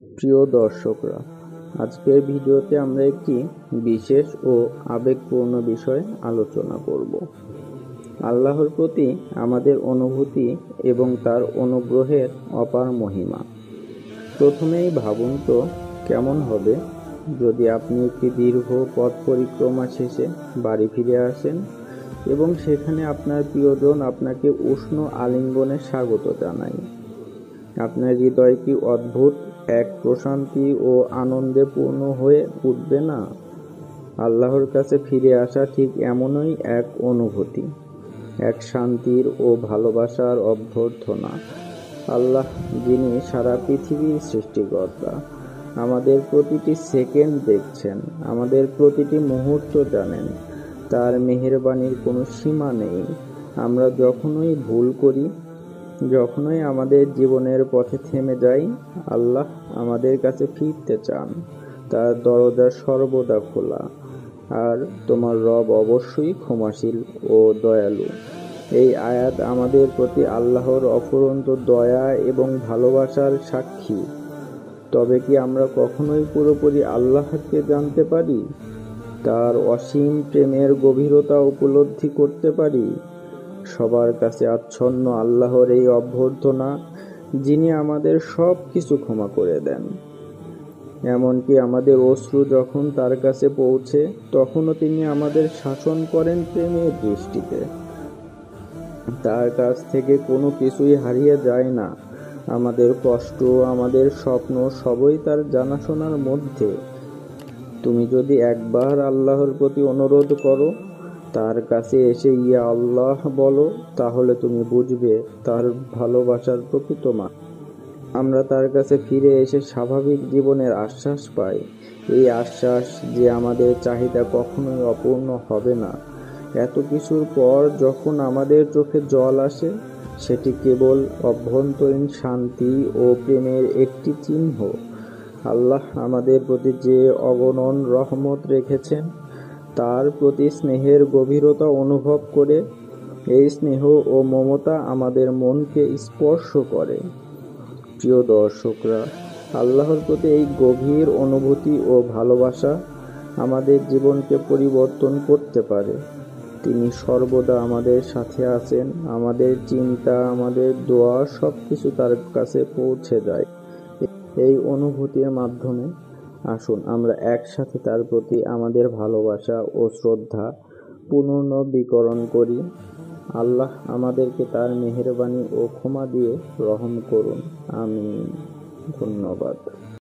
প্রিয় দর্শকরা, আজকের ভিডিওতে আমরা একটি বিশেষ ও আবেগপূর্ণ বিষয় আলোচনা করব। আল্লাহর প্রতি আমাদের অনুভূতি এবং তার অনুগ্রহের অপার মহিমা। প্রথমেই ভাবুন তো কেমন হবে যদি আপনি একটি দীর্ঘ পথ পরিক্রমা শেষে বাড়ি ফিরে আসেন এবং সেখানে আপনার প্রিয়জন আপনাকে উষ্ণ আলিঙ্গনে স্বাগত জানায়। আপনার হৃদয় কি অদ্ভুত এক প্রশান্তি ও আনন্দে পূর্ণ হয়ে উঠবে না? আল্লাহর কাছে ফিরে আসা ঠিক এমনই এক অনুভূতি, এক শান্তির ও ভালোবাসার অভ্যর্থনা। আল্লাহ, যিনি সারা পৃথিবীর সৃষ্টিকর্তা, আমাদের প্রতিটি সেকেন্ড দেখছেন, আমাদের প্রতিটি মুহূর্ত জানেন। তার মেহেরবানির কোনো সীমা নেই। আমরা যখনই ভুল করি, যখনই আমাদের জীবনের পথে থেমে যাই, আল্লাহ আমাদের কাছে ফিরতে চান। তার দরজা সর্বদা খোলা। আর তোমার রব অবশ্যই ক্ষমাশীল ও দয়ালু। এই আয়াত আমাদের প্রতি আল্লাহর অফুরন্ত দয়া এবং ভালোবাসার সাক্ষী। তবে কি আমরা কখনোই পুরোপুরি আল্লাহকে জানতে পারি? তার অসীম প্রেমের গভীরতা উপলব্ধি করতে পারি? সবার কাছে আচ্ছন্ন আল্লাহর এই অভ্যর্থনা, যিনি আমাদের সব কিছু ক্ষমা করে দেন, এমনকি আমাদের অশ্রু যখন তার কাছে পৌঁছে, তখনও তিনি আমাদের শাসন করেন প্রেমের দৃষ্টিতে। তার কাছ থেকে কোনো কিছুই হারিয়ে যায় না। আমাদের কষ্ট, আমাদের স্বপ্ন সবই তার জানাশোনার মধ্যে। তুমি যদি একবার আল্লাহর প্রতি অনুরোধ করো, তার কাছে এসে ইয়া আল্লাহ বলো, তাহলে তুমি বুঝবে তার ভালোবাসার প্রকৃত মান। আমরা তার কাছে ফিরে এসে স্বাভাবিক জীবনের আশ্বাস পাই, এই আশ্বাস যে আমাদের চাহিদা কখনোই অপূর্ণ হবে না। এত কিছুর পর যখন আমাদের চোখে জল আসে, সেটি কেবল অভ্যন্তরীণ শান্তি ও প্রেমের একটি চিহ্ন। আল্লাহ আমাদের প্রতি যে অগণন রহমত রেখেছেন, তার প্রতি স্নেহের গভীরতা অনুভব করে এই স্নেহ ও মমতা আমাদের মনকে স্পর্শ করে। প্রিয় দর্শকরা, আল্লাহর প্রতি এই গভীর অনুভূতি ও ভালোবাসা আমাদের জীবনকে পরিবর্তন করতে পারে। তিনি সর্বদা আমাদের সাথে আছেন। আমাদের চিন্তা, আমাদের দোয়া সবকিছু তার কাছে পৌঁছে যায়। এই অনুভূতির মাধ্যমে আসুন আমরা একসাথে তার প্রতি আমাদের ভালোবাসা ও শ্রদ্ধা পুনর্নবীকরণ করি। আল্লাহ আমাদেরকে তার মেহেরবানি ও ক্ষমা দিয়ে রহম করুন। আমিন। ধন্যবাদ।